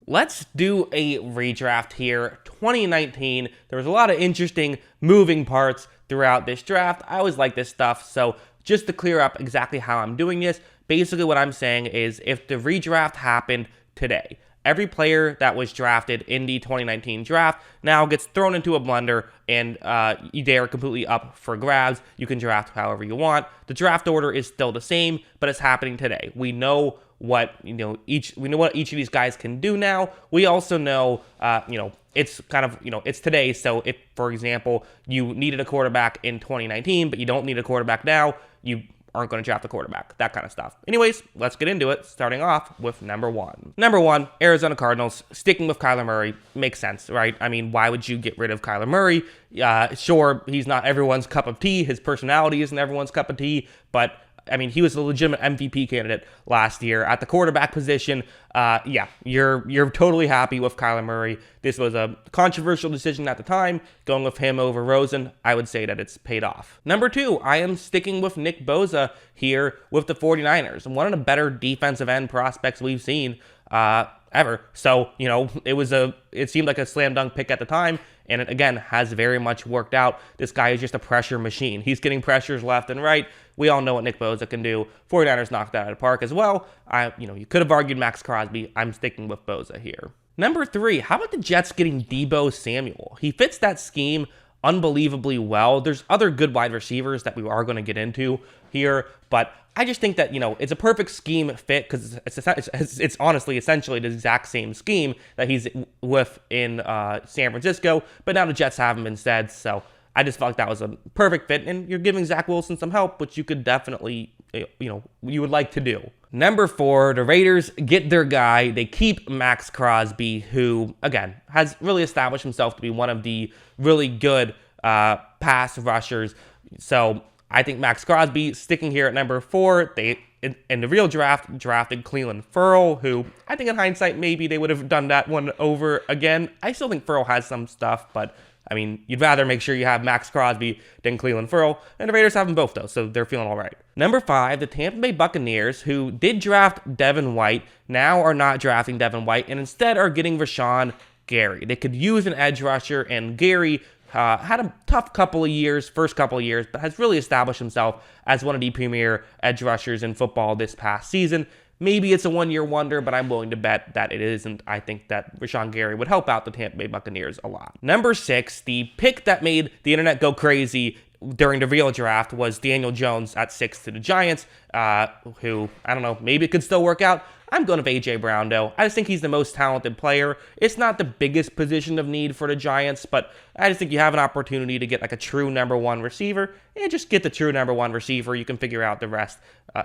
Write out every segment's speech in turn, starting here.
Let's do a redraft here. 2019, there was a lot of interesting moving parts throughout this draft. I always like this stuff, so just to clear up exactly how I'm doing this, basically what I'm saying is if the redraft happened today, every player that was drafted in the 2019 draft now gets thrown into a blender, and they are completely up for grabs. You can draft however you want. The draft order is still the same, but it's happening today. We know what each of these guys can do now. We also know it's kind of it's today. So if, for example, you needed a quarterback in 2019, but you don't need a quarterback now, you aren't going to draft a quarterback, that kind of stuff. Anyways, let's get into it, starting off with number one. Number one, Arizona Cardinals, sticking with Kyler Murray. Makes sense, right? I mean, why would you get rid of Kyler Murray? Sure, he's not everyone's cup of tea. His personality isn't everyone's cup of tea, but I mean, he was a legitimate MVP candidate last year at the quarterback position. Yeah, you're totally happy with Kyler Murray. This was a controversial decision at the time, going with him over Rosen. I would say that it's paid off. Number two, I am sticking with Nick Bosa here with the 49ers. One of the better defensive end prospects we've seen ever. So, it seemed like a slam dunk pick at the time, and it, again, has very much worked out. This guy is just a pressure machine. He's getting pressures left and right. We all know what Nick Bosa can do. 49ers knocked that out of the park as well. You could have argued Max Crosby. I'm sticking with Bosa here. Number three, how about the Jets getting Deebo Samuel? He fits that scheme unbelievably well. There's other good wide receivers that we are going to get into here, but I just think that, it's a perfect scheme fit because it's honestly essentially the exact same scheme that he's with in San Francisco, but now the Jets have him instead, so I just felt like that was a perfect fit, and you're giving Zach Wilson some help, which you could definitely, you would like to do. Number four, the Raiders get their guy. They keep Max Crosby, who, again, has really established himself to be one of the really good pass rushers. So I think Max Crosby sticking here at number four. They, in the real draft, drafted Clelin Ferrell, who I think in hindsight, maybe they would have done that one over again. I still think Ferrell has some stuff, but I mean, you'd rather make sure you have Max Crosby than Clelin Ferrell, and the Raiders have them both, though, so they're feeling all right. Number five, the Tampa Bay Buccaneers, who did draft Devin White, now are not drafting Devin White, and instead are getting Rashawn Gary. They could use an edge rusher, and Gary had a tough first couple of years, but has really established himself as one of the premier edge rushers in football this past season. Maybe it's a one-year wonder, but I'm willing to bet that it isn't. I think that Rashawn Gary would help out the Tampa Bay Buccaneers a lot. Number six, the pick that made the internet go crazy during the real draft was Daniel Jones at 6 to the Giants, who, I don't know, maybe it could still work out. I'm going with A.J. Brown, though. I just think he's the most talented player. It's not the biggest position of need for the Giants, but I just think you have an opportunity to get like a true number one receiver, and just get the true number one receiver. You can figure out the rest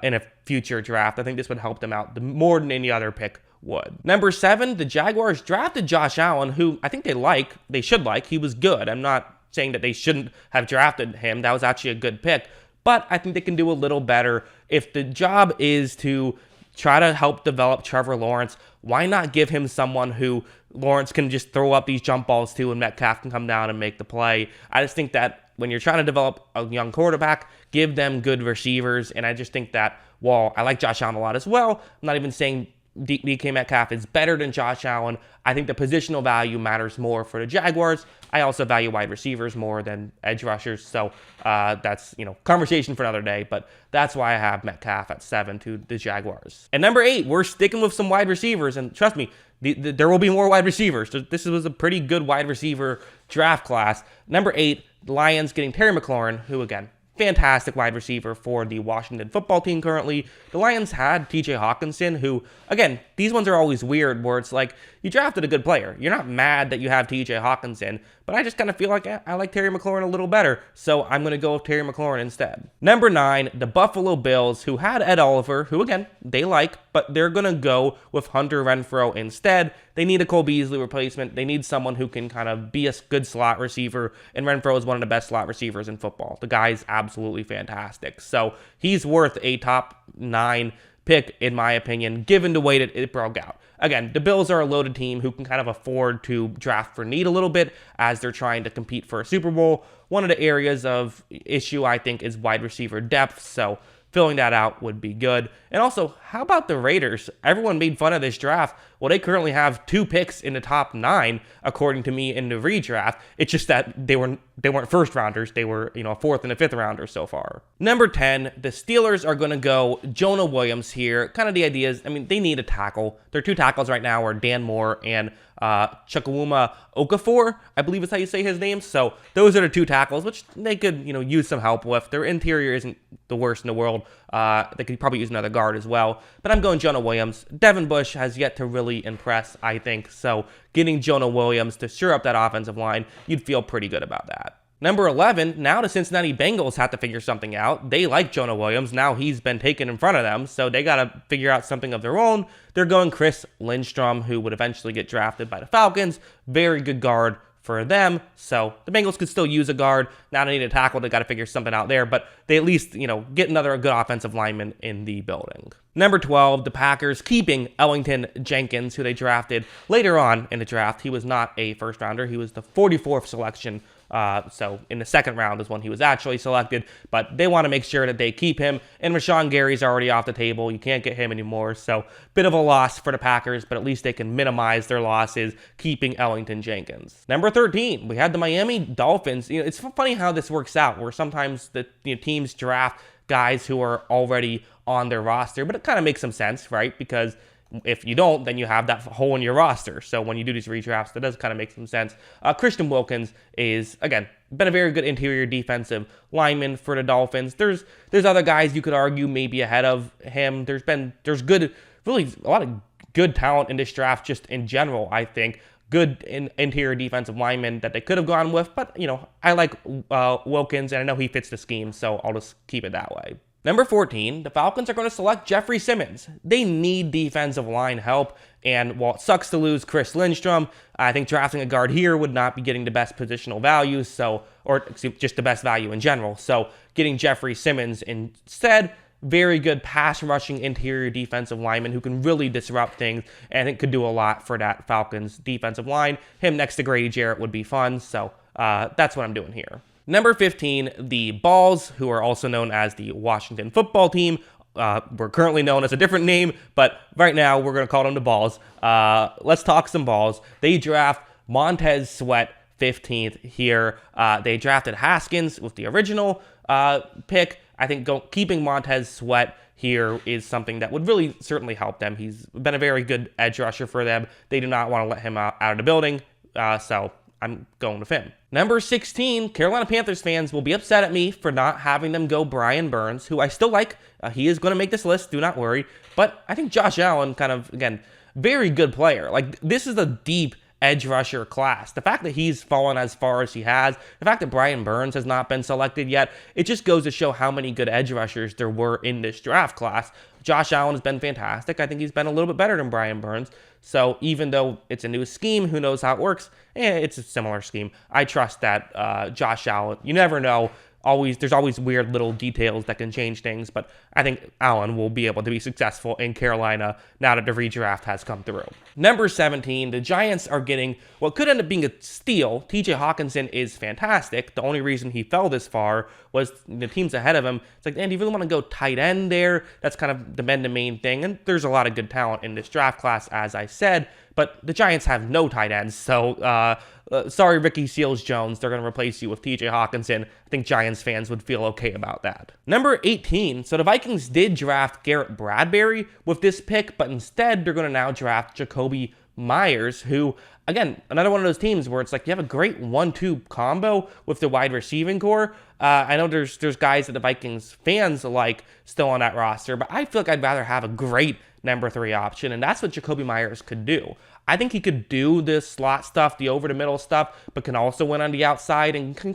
in a future draft. I think this would help them out more than any other pick would. Number seven, the Jaguars drafted Josh Allen, who I think they should like. He was good. I'm not saying that they shouldn't have drafted him. That was actually a good pick, but I think they can do a little better. If the job is to try to help develop Trevor Lawrence, why not give him someone who Lawrence can just throw up these jump balls to and Metcalf can come down and make the play? I just think that when you're trying to develop a young quarterback, give them good receivers, and I just think that while I like Josh Allen a lot as well, I'm not even saying DK Metcalf is better than Josh Allen. I think the positional value matters more for the Jaguars. I also value wide receivers more than edge rushers, so that's conversation for another day, but that's why I have Metcalf at 7 to the Jaguars. And number 8, we're sticking with some wide receivers, and trust me, there will be more wide receivers. This was a pretty good wide receiver draft class. Number 8, the Lions getting Terry McLaurin, who, again, fantastic wide receiver for the Washington football team currently. The Lions had TJ Hawkinson, who, again, these ones are always weird where it's like, you drafted a good player. You're not mad that you have TJ Hawkinson, but I just kind of feel like I like Terry McLaurin a little better, so I'm going to go with Terry McLaurin instead. Number 9, the Buffalo Bills, who had Ed Oliver, who, again, they like, but they're going to go with Hunter Renfrow instead. They need a Cole Beasley replacement. They need someone who can kind of be a good slot receiver, and Renfrow is one of the best slot receivers in football. The guy's absolutely fantastic. So he's worth a top 9 pick, in my opinion, given the way that it broke out. Again, the Bills are a loaded team who can kind of afford to draft for need a little bit as they're trying to compete for a Super Bowl. One of the areas of issue, I think, is wide receiver depth, so filling that out would be good. And also, how about the Raiders? Everyone made fun of this draft. Well, they currently have 2 picks in the top 9, according to me, in the redraft. It's just that they weren't first rounders. They were, a 4th and a 5th rounder so far. Number 10, the Steelers are going to go Jonah Williams here. Kind of the idea is, they need a tackle. Their 2 tackles right now are Dan Moore and Chukwuma Okafor, I believe is how you say his name. So those are the 2 tackles, which they could, use some help with. Their interior isn't the worst in the world. They could probably use another guard as well. But I'm going Jonah Williams. Devin Bush has yet to really impress, I think. So getting Jonah Williams to shore up that offensive line, you'd feel pretty good about that. Number 11, now the Cincinnati Bengals have to figure something out. They like Jonah Williams. Now he's been taken in front of them, so they got to figure out something of their own. They're going Chris Lindstrom, who would eventually get drafted by the Falcons. Very good guard for them. So the Bengals could still use a guard. Now they need a tackle. They got to figure something out there, but they at least, get another good offensive lineman in the building. Number 12, the Packers keeping Ellington Jenkins, who they drafted later on in the draft. He was not a first rounder. He was the 44th selection. So in the 2nd round is when he was actually selected, but they want to make sure that they keep him. And Rashawn Gary's already off the table. You can't get him anymore. So bit of a loss for the Packers, but at least they can minimize their losses keeping Ellington Jenkins. Number 13, we had the Miami Dolphins. It's funny how this works out, where sometimes the teams draft guys who are already on their roster, but it kind of makes some sense, right? Because if you don't, then you have that hole in your roster. So when you do these redrafts, that does kind of make some sense. Christian Wilkins is, again, been a very good interior defensive lineman for the Dolphins. There's other guys you could argue maybe ahead of him. There's really a lot of good talent in this draft just in general, I think. Good interior defensive linemen that they could have gone with, but, I like Wilkins, and I know he fits the scheme, so I'll just keep it that way. Number 14, the Falcons are going to select Jeffrey Simmons. They need defensive line help, and while it sucks to lose Chris Lindstrom, I think drafting a guard here would not be getting the best positional value, or just the best value in general. So getting Jeffrey Simmons instead, very good pass rushing interior defensive lineman who can really disrupt things, and it could do a lot for that Falcons defensive line. Him next to Grady Jarrett would be fun, so that's what I'm doing here. Number 15, the Balls, who are also known as the Washington Football Team. We're currently known as a different name, but right now we're going to call them the Balls. Let's talk some balls. They draft Montez Sweat 15th here. They drafted Haskins with the original pick. I think keeping Montez Sweat here is something that would really certainly help them. He's been a very good edge rusher for them. They do not want to let him out of the building, so I'm going with him. Number 16, Carolina Panthers fans will be upset at me for not having them go Brian Burns, who I still like. He is going to make this list, do not worry. But I think Josh Allen again, very good player. This is a deep edge rusher class. The fact that he's fallen as far as he has, the fact that Brian Burns has not been selected yet, it just goes to show how many good edge rushers there were in this draft class. Josh Allen has been fantastic. I think he's been a little bit better than Brian Burns. So even though it's a new scheme, who knows how it works, it's a similar scheme. I trust that Josh Allen, you never know. There's always weird little details that can change things, but I think Allen will be able to be successful in Carolina now that the redraft has come through. Number 17, the Giants are getting what could end up being a steal. TJ Hawkinson is fantastic. The only reason he fell this far was the teams ahead of him. It's like, man, do you really want to go tight end there? That's kind of the main thing, and there's a lot of good talent in this draft class, as I said, but the Giants have no tight ends, so sorry, Ricky Seals-Jones. They're going to replace you with TJ Hawkinson. I think Giants fans would feel okay about that. Number 18. So the Vikings did draft Garrett Bradbury with this pick, but instead they're going to now draft Jacoby Myers, who, again, another one of those teams where it's like you have a great 1-2 combo with the wide receiving core. I know there's guys that the Vikings fans like still on that roster, but I feel like I'd rather have a great number 3 option, and that's what Jacoby Myers could do. I think he could do this slot stuff, the over-the-middle stuff, but can also win on the outside and can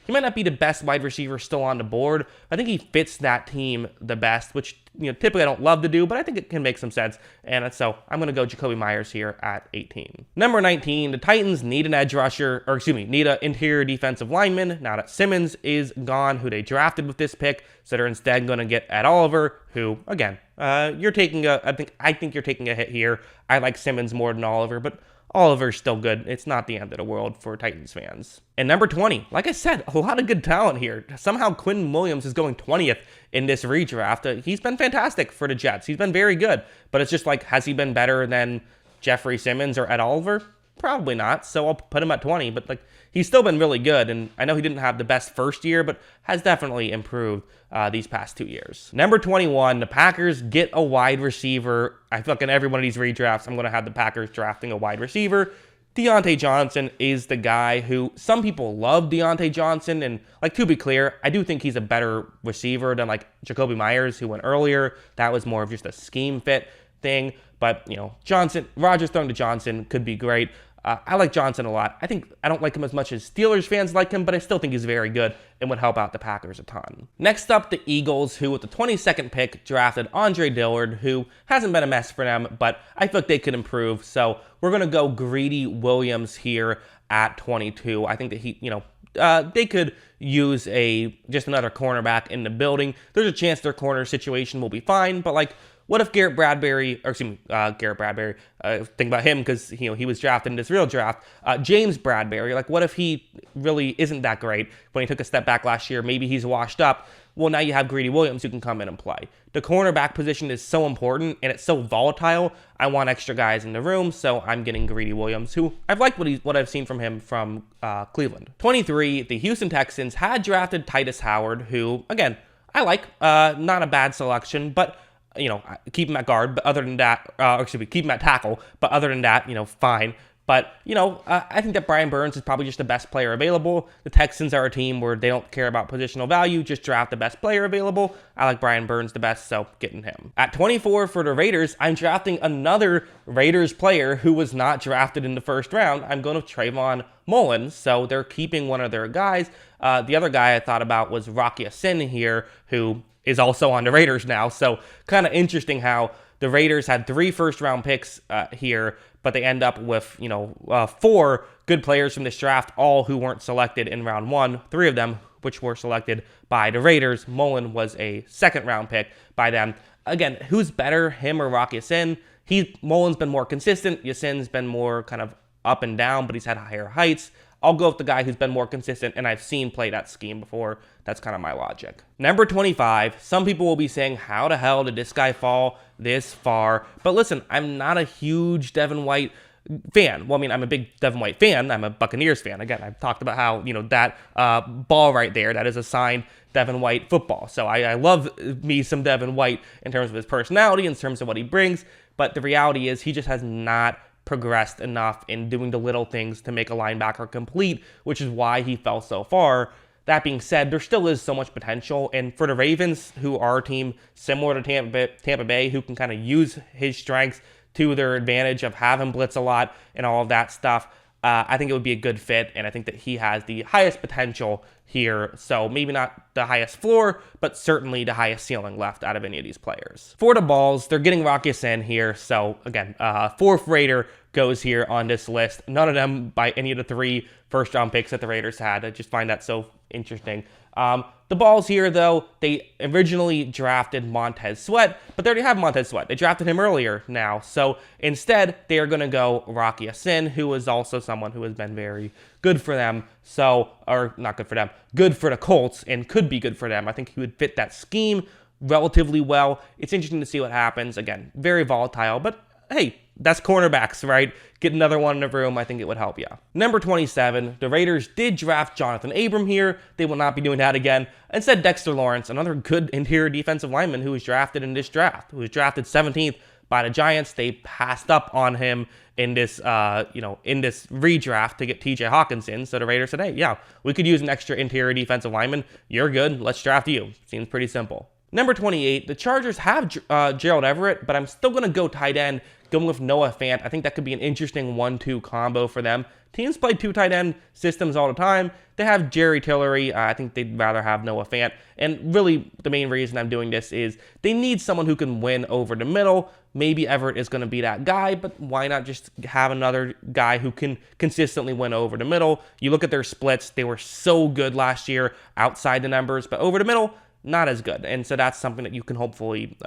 he might not be the best wide receiver still on the board. I think he fits that team the best, which typically I don't love to do, but I think it can make some sense. And so I'm going to go Jacoby Myers here at 18. Number 19, the Titans need an edge rusher, need an interior defensive lineman now that Simmons is gone, who they drafted with this pick. So they're instead going to get Ed Oliver, who, again, I think you're taking a hit here. I like Simmons more than Oliver, but Oliver's still good. It's not the end of the world for Titans fans. And number 20, like I said, a lot of good talent here. Somehow Quinn Williams is going 20th in this redraft. He's been fantastic for the Jets. He's been very good, but it's just like, has he been better than Jeffrey Simmons or Ed Oliver? Probably not, so I'll put him at 20, but like he's still been really good, and I know he didn't have the best first year, but has definitely improved these past 2 years. Number 21, the Packers get a wide receiver. I feel like in every one of these redrafts, I'm going to have the Packers drafting a wide receiver. Deontay Johnson is the guy who some people love Deontay Johnson, and like to be clear, I do think he's a better receiver than like Jacoby Myers, who went earlier. That was more of just a scheme fit thing, but you know, Rodgers throwing to Johnson could be great. I like Johnson a lot. I don't like him as much as Steelers fans like him, but I still think he's very good and would help out the Packers a ton. Next up, the Eagles, who with the 22nd pick drafted Andre Dillard, who hasn't been a mess for them, but I feel like they could improve. So we're going to go Greedy Williams here at 22. I think that they could use just another cornerback in the building. There's a chance their corner situation will be fine, but like, what if Garrett Bradbury, think about him because he was drafted in this real draft, James Bradbury, like what if he really isn't that great when he took a step back last year, maybe he's washed up, well now you have Greedy Williams who can come in and play. The cornerback position is so important and it's so volatile, I want extra guys in the room, so I'm getting Greedy Williams, who I've liked what I've seen from him from Cleveland. 23, the Houston Texans had drafted Titus Howard, who, again, I like, not a bad selection, but keep him at guard, but other than that, keep him at tackle, but other than that, fine. But, I think that Brian Burns is probably just the best player available. The Texans are a team where they don't care about positional value, just draft the best player available. I like Brian Burns the best, so getting him. At 24 for the Raiders, I'm drafting another Raiders player who was not drafted in the first round. I'm going to Trayvon Mullins, so they're keeping one of their guys. The other guy I thought about was Rocky Sin here, who is also on the Raiders now. So kind of interesting how the Raiders had 3 first-round picks here, but they end up with 4 good players from this draft, all who weren't selected in round 1. 3 of them which were selected by the Raiders. Mullen was a second-round pick by them. Again, who's better, him or Rocky Sin? Mullen's been more consistent. Yasin's been more kind of up and down, but he's had higher heights. I'll go with the guy who's been more consistent, and I've seen play that scheme before. That's kind of my logic. Number 25, some people will be saying, how the hell did this guy fall this far? But listen, I'm not a huge Devin White fan. Well, I mean, I'm a big Devin White fan. I'm a Buccaneers fan. Again, I've talked about how, that ball right there, that is a signed Devin White football. So I love me some Devin White in terms of his personality, in terms of what he brings. But the reality is he just has not progressed enough in doing the little things to make a linebacker complete, which is why he fell so far. That being said, there still is so much potential, and for the Ravens, who are a team similar to Tampa Bay, who can kind of use his strengths to their advantage of have him blitz a lot and all of that stuff, I think it would be a good fit, and I think that he has the highest potential here. So maybe not the highest floor, but certainly the highest ceiling left out of any of these players. For the balls, they're getting Rocky Sin here. So again, 4th Raider goes here on this list. None of them by any of the 3 first-round picks that the Raiders had. I just find that so interesting. The balls here, though, they originally drafted Montez Sweat, but they already have Montez Sweat. They drafted him earlier now. So instead, they are going to go Rocky Sin, who is also someone who has been very good for them. So, or not good for them, good for the Colts, and could be good for them. I think he would fit that scheme relatively well. It's interesting to see what happens. Again, very volatile, but hey, that's cornerbacks, right? Get another one in the room. I think it would help you. Number 27, the Raiders did draft Jonathan Abram here. They will not be doing that again. Instead, Dexter Lawrence, another good interior defensive lineman who was drafted in this draft, who was drafted 17th by the Giants. They passed up on him in this, in this redraft to get TJ Hawkins in. So the Raiders said, hey, yeah, we could use an extra interior defensive lineman. You're good. Let's draft you. Seems pretty simple. Number 28, the Chargers have Gerald Everett, but I'm still going to go tight end, going with Noah Fant. I think that could be an interesting 1-2 combo for them. Teams play 2 tight end systems all the time. They have Jerry Tillery. I think they'd rather have Noah Fant. And really, the main reason I'm doing this is they need someone who can win over the middle. Maybe Everett is going to be that guy, but why not just have another guy who can consistently win over the middle? You look at their splits. They were so good last year outside the numbers, but over the middle, not as good. And so that's something that you can hopefully,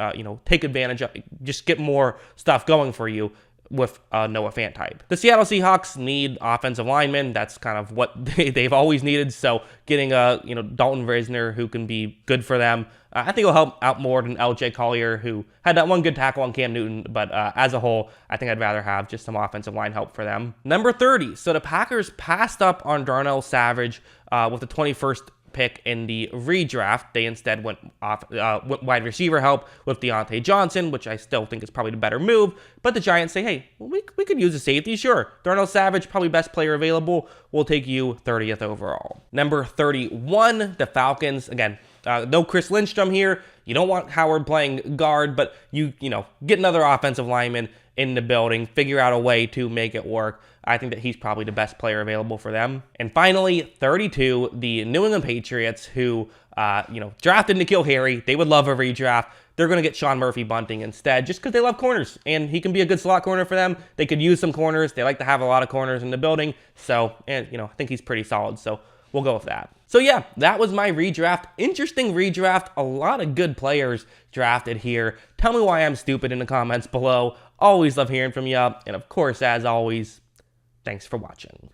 take advantage of. Just get more stuff going for you with Noah Fant type. The Seattle Seahawks need offensive linemen. That's kind of what they've always needed. So getting a Dalton Risner who can be good for them, I think will help out more than LJ Collier, who had that one good tackle on Cam Newton. But as a whole, I think I'd rather have just some offensive line help for them. Number 30. So the Packers passed up on Darnell Savage with the 21st pick in the redraft. They instead went wide receiver help with Deontay Johnson, which I still think is probably the better move. But the Giants say, hey, we could use a safety, sure. Darnell Savage, probably best player available. We'll take you 30th overall. Number 31, the Falcons. Again, no Chris Lindstrom here. You don't want Howard playing guard, but you get another offensive lineman in the building, figure out a way to make it work. I think that he's probably the best player available for them. And finally, 32, the New England Patriots, who drafted N'Keal Harry. They would love a redraft. They're going to get Sean Murphy-Bunting instead, just because they love corners, and he can be a good slot corner for them. They could use some corners. They like to have a lot of corners in the building, so I think he's pretty solid. So we'll go with that. So yeah, that was my redraft. Interesting redraft. A lot of good players drafted here. Tell me why I'm stupid in the comments below. Always love hearing from you. And of course, as always, thanks for watching.